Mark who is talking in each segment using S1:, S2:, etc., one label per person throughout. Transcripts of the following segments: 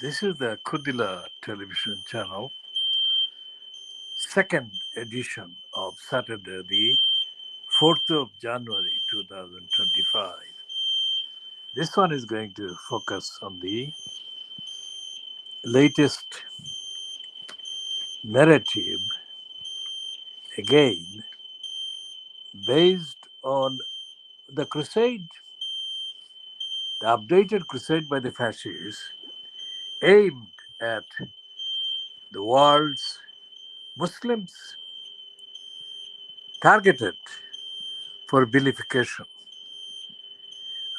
S1: This is the Khoodeelaar television channel, second edition of Saturday, the 4th of January 2025. This one is going to focus on the latest narrative, again, based on the crusade, the updated crusade by the fascists, aimed at the world's Muslims, targeted for vilification.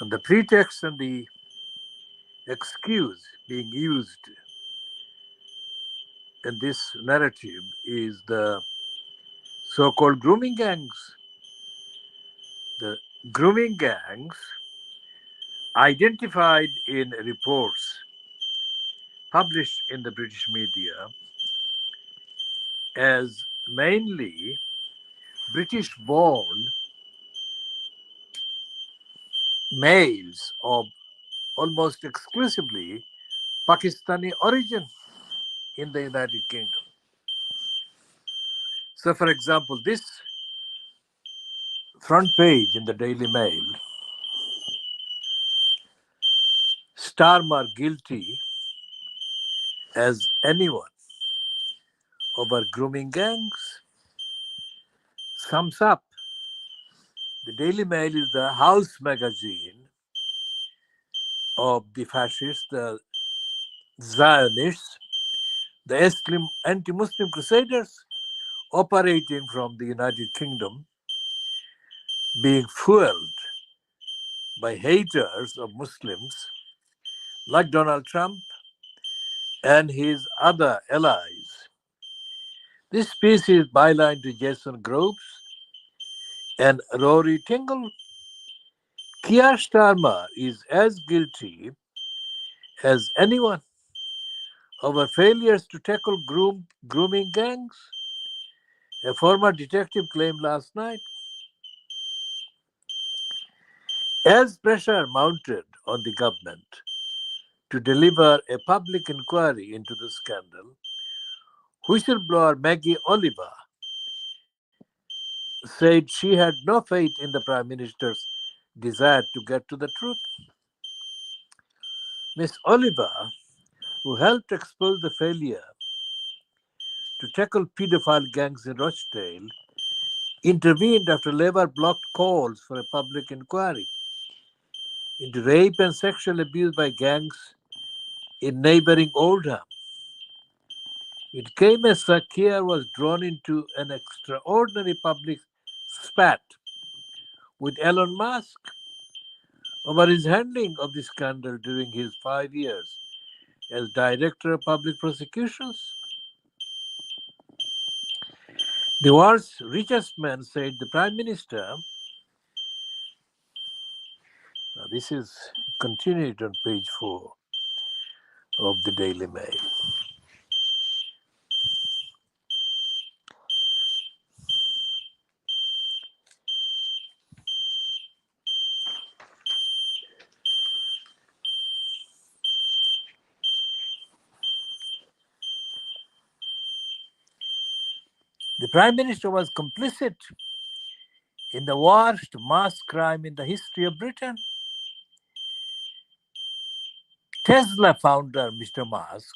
S1: And the pretext and the excuse being used in this narrative is the so-called grooming gangs. The grooming gangs, identified in reports published in the British media as mainly British-born males of almost exclusively Pakistani origin in the United Kingdom. So, for example, this front page in the Daily Mail, Starmer guilty as anyone over grooming gangs, sums up. The Daily Mail is the house magazine of the fascists, the Zionists, the anti-Muslim crusaders operating from the United Kingdom, being fueled by haters of Muslims like Donald Trump and his other allies. This piece is byline to Jason Groves and Rory Tingle. Keir Starmer is as guilty as anyone over failures to tackle grooming gangs, a former detective claimed last night. As pressure mounted on the government to deliver a public inquiry into the scandal, whistleblower Maggie Oliver said she had no faith in the Prime Minister's desire to get to the truth. Ms. Oliver, who helped expose the failure to tackle paedophile gangs in Rochdale, intervened after Labour blocked calls for a public inquiry into rape and sexual abuse by gangs in neighbouring Oldham. It came as Sir Keir was drawn into an extraordinary public spat with Elon Musk over his handling of the scandal during his 5 years as Director of Public Prosecutions. The world's richest man said the Prime Minister, now this is continued on page 4 of the Daily Mail. The Prime Minister was complicit in the worst mass crime in the history of Britain. Tesla founder Mr. Musk,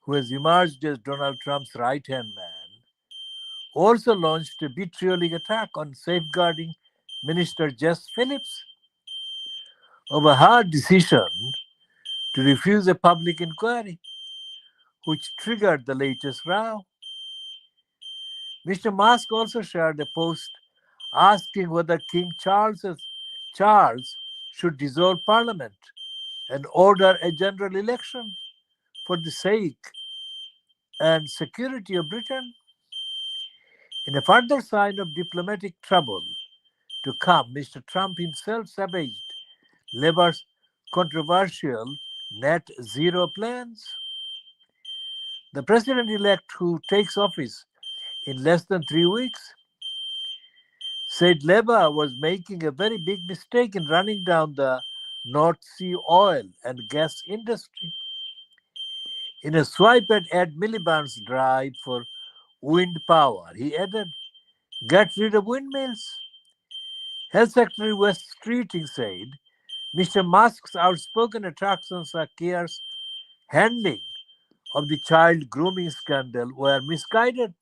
S1: who has emerged as Donald Trump's right-hand man, also launched a vitriolic attack on safeguarding Minister Jess Phillips over her decision to refuse a public inquiry, which triggered the latest row. Mr. Musk also shared a post asking whether King Charles should dissolve Parliament and order a general election for the sake and security of Britain. In a further sign of diplomatic trouble to come, Mr. Trump himself savaged Labour's controversial net zero plans. The president-elect, who takes office in less than 3 weeks, said Labour was making a very big mistake in running down the North Sea oil and gas industry. In a swipe at Ed Miliband's drive for wind power, he added, "Get rid of windmills." Health Secretary West Streeting said, Mr. Musk's outspoken attacks on Sakia's handling of the child grooming scandal were misguided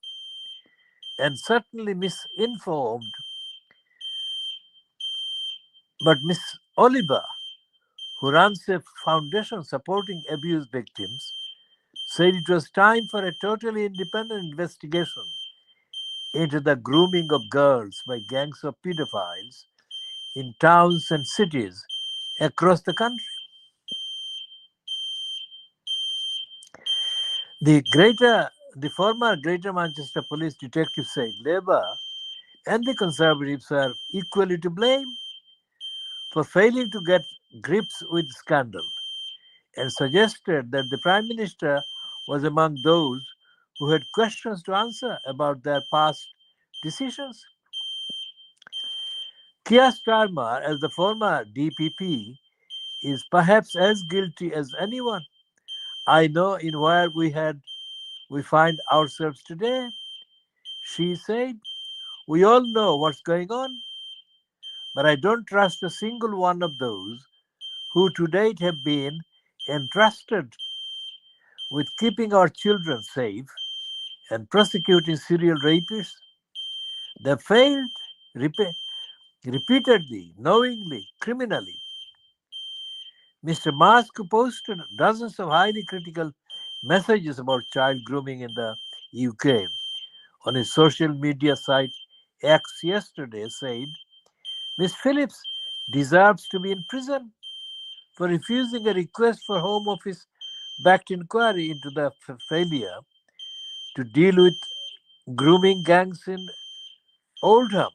S1: and certainly misinformed. But Miss Oliver, who runs a foundation supporting abuse victims, said it was time for a totally independent investigation into the grooming of girls by gangs of pedophiles in towns and cities across the country. The former Greater Manchester Police detective said Labour and the Conservatives are equally to blame for failing to get grips with scandal, and suggested that the Prime Minister was among those who had questions to answer about their past decisions. Keir Starmer, as the former DPP, is perhaps as guilty as anyone I know in where we find ourselves today. She said, "We all know what's going on, but I don't trust a single one of those who to date have been entrusted with keeping our children safe and prosecuting serial rapists. They failed repeatedly, knowingly, criminally." Mr. Musk posted dozens of highly critical messages about child grooming in the UK on his social media site X yesterday, said Ms. Phillips deserves to be in prison for refusing a request for Home Office backed inquiry into the failure to deal with grooming gangs in Oldham.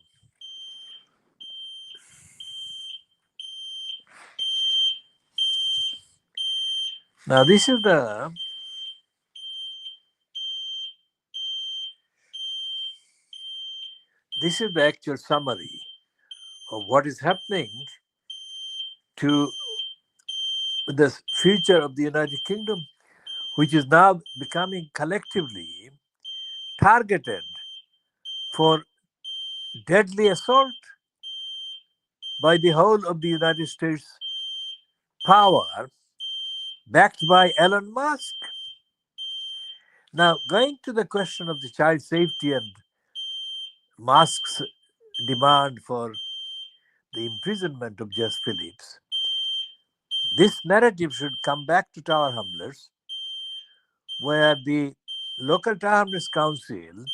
S1: Now this is the actual summary of what is happening to the future of the United Kingdom, which is now becoming collectively targeted for deadly assault by the whole of the United States power, backed by Elon Musk. Now, going to the question of the child safety and Musk's demand for the imprisonment of Jess Phillips, this narrative should come back to Tower Hamlets, where the local Tower Hamlets Council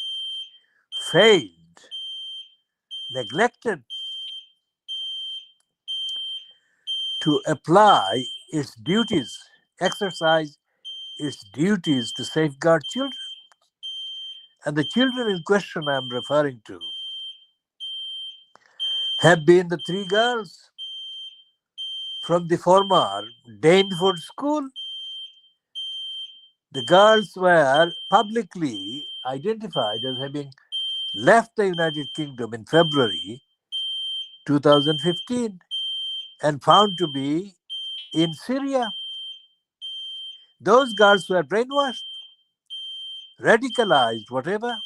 S1: failed, neglected to apply its duties, exercise its duties to safeguard children. And the children in question I am referring to have been the three girls from the former Dainford School. The girls were publicly identified as having left the United Kingdom in February 2015 and found to be in Syria. Those girls were brainwashed, radicalized, whatever.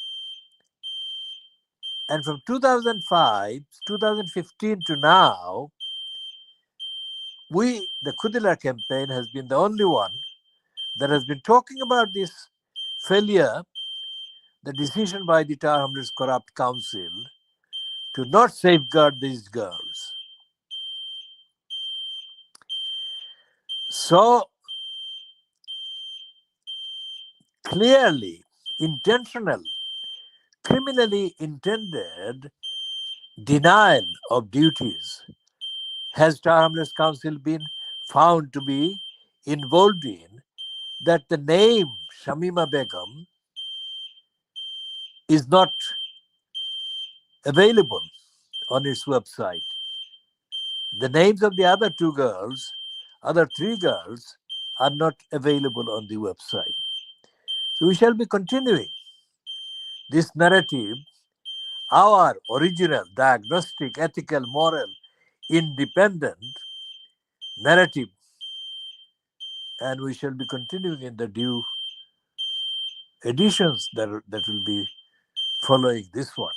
S1: And from 2005, 2015 to now, the Khoodeelaar campaign has been the only one that has been talking about this failure, the decision by the Tower Hamlets Corrupt Council to not safeguard these girls. So clearly, intentional, criminally intended denial of duties has Tower Hamlets Council been found to be involved in, that the name Shamima Begum is not available on its website. The names of the other three girls, are not available on the website. So we shall be continuing this narrative, our original diagnostic, ethical, moral, independent narrative, and we shall be continuing in the due editions that will be following this one.